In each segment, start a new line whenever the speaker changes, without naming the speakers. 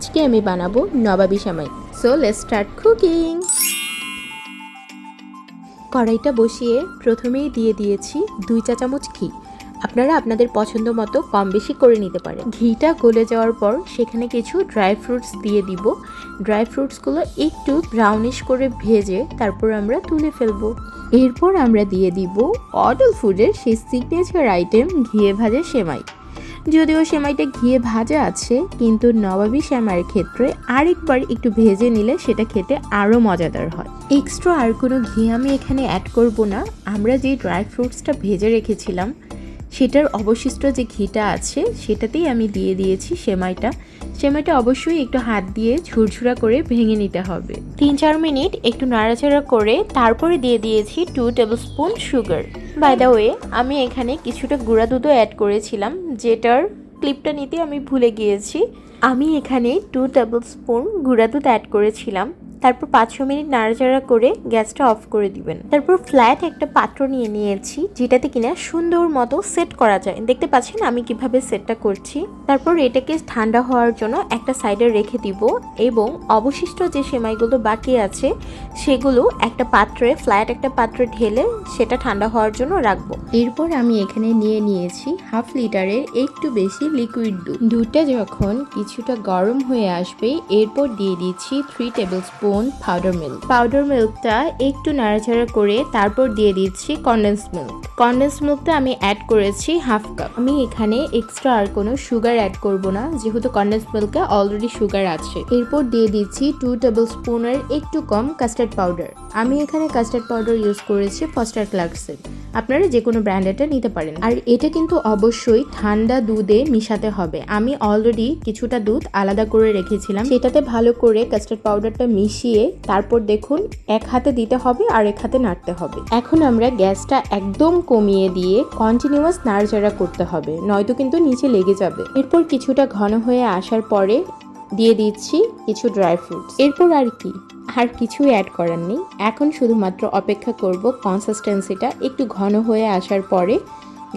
আজকে আমি বানাবো নবাবী সেমাই। So let's start cooking. কড়াইটা বসিয়ে প্রথমেই দিয়ে দিয়েছি 2 চা চামচ ঘি। আপনারা আপনাদের পছন্দ মতো কম বেশি করে নিতে পারেন। ঘিটা গলে যাওয়ার পর সেখানে কিছু ড্রাই ফ্রুটস দিয়ে দিব। ড্রাই ফ্রুটসগুলো একটু ব্রাউনিশ করে ভেজে তারপর আমরা তুলে ফেলবো। এরপর আমরা দিয়ে দিব অডল ফুডের সেই সিগনেচার আইটেম ঘিয়ে ভাজা সেমাই। যদিও সেমাইটা ঘিয়ে ভাজা আছে, কিন্তু নবাবী সেমাইয়ের ক্ষেত্রে আরেকবার একটু ভেজে নিলে সেটা খেতে আরও মজাদার হয়। এক্সট্রা আর কোনো ঘি আমি এখানে অ্যাড করব না। আমরা যে ড্রাই ফ্রুটসটা ভেজে রেখেছিলাম সেটার অবশিষ্ট যে ঘিটা আছে সেটাতেই আমি দিয়ে দিয়েছি সেমাইটা অবশ্যই একটু হাত দিয়ে ঝুরঝুরা করে ভেঙে নিতে হবে। 3-4 মিনিট একটু নাড়াচাড়া করে তারপরে দিয়ে দিয়েছি 2 tablespoon sugar. By the way, আমি এখানে কিছুটা গুঁড়া দুধও অ্যাড করেছিলাম, যেটার ক্লিপটা নিতে আমি ভুলে গিয়েছি। আমি এখানে 2 টেবিল স্পুন গুঁড়া দুধ অ্যাড করেছিলাম। তারপর 5-6 মিনিট নাড়াচাড়া করে গ্যাসটা অফ করে দিবেন। তারপর ফ্ল্যাট একটা পাত্র নিয়েছি, যেটাতে কিনা সুন্দর মতো সেট করা যায়। দেখতে পাচ্ছেন আমি কিভাবে সেটটা করছি। তারপর এটাকে ঠান্ডা হওয়ার জন্য একটা সাইডে রেখে দিব এবং অবশিষ্ট যে সেমাইগুলো বাকি আছে সেগুলো একটা পাত্রে, ফ্ল্যাট একটা পাত্রে ঢেলে সেটা ঠান্ডা হওয়ার জন্য রাখবো। এরপর আমি এখানে নিয়েছি 1/2 লিটারের একটু বেশি লিকুইড দুধ। দুধটা যখন কিছুটা গরম হয়ে আসবে এরপর দিয়ে দিচ্ছি 3 টেবিল স্পুন পাউডার মিল্কটা একটু নাড়াচাড়া করে তারপর দিয়ে দিচ্ছি কনডেন্স মিল্কটা আমি অ্যাড করেছি 1/2 কাপ। আমি এখানে এক্সট্রা আর কোনো সুগার অ্যাড করব না, যেহেতু কনডেন্স মিল্কে অলরেডি সুগার আছে। এরপর দিয়ে দিচ্ছি 2 টেবিল স্পুনের একটু কম কাস্টার্ড পাউডার। আমি এখানে কাস্টার্ড পাউডার ইউজ করেছি ফস্টার ক্লার্কসের। আপনারা যে কোনো ব্র্যান্ডেরটা নিতে পারেন। আর এটা কিন্তু অবশ্যই ঠান্ডা দুধে মিশাতে হবে। আমি অলরেডি কিছুটা দুধ আলাদা করে রেখেছিলাম, সেটাতে ভালো করে কাস্টার্ড পাউডারটা মিশিয়ে তারপর দেখুন এক হাতে দিতে হবে আর এক হাতে নাড়তে হবে। এখন আমরা গ্যাসটা একদম কমিয়ে দিয়ে কন্টিনিউয়াস নাড়াচাড়া করতে হবে, নয়তো কিন্তু নিচে লেগে যাবে। এরপর কিছুটা ঘন হয়ে আসার পরে দিয়ে দিচ্ছি কিছু ড্রাই ফ্রুটস। এরপর আর কিছুই অ্যাড করার নেই। এখন শুধুমাত্র অপেক্ষা করব কনসিস্টেন্সিটা একটু ঘন হয়ে আসার পরে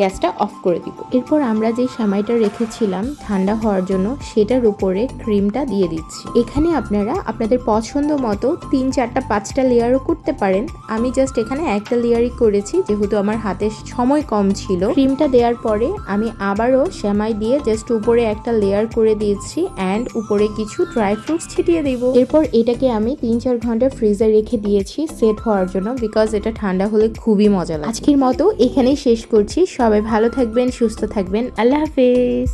গ্যাসটা অফ করে দিব। এরপর আমরা যে সেমাইটা রেখেছিলাম ঠান্ডা হওয়ার জন্য সেটার উপরে ক্রিমটা দিয়ে দিচ্ছি। এখানে আপনারা আপনাদের পছন্দ মতো 3, 4, 5টা লেয়ারও করতে পারেন। আমি জাস্ট এখানে একটা লেয়ারই করেছি, যেহেতু আমার হাতে সময় কম ছিল। ক্রিমটা দেওয়ার পরে আমি আবারও সেমাই দিয়ে জাস্ট উপরে একটা লেয়ার করে দিয়েছি অ্যান্ড উপরে কিছু ড্রাই ফ্রুটস ছিটিয়ে দিব। এরপর এটাকে আমি 3-4 ঘন্টা ফ্রিজে রেখে দিয়েছি সেট হওয়ার জন্য, বিকজ এটা ঠান্ডা হলে খুবই মজা লাগে। আজকের মতো এখানেই শেষ করছি। সবাই ভালো থাকবেন, সুস্থ থাকবেন। আল্লাহ হাফেজ।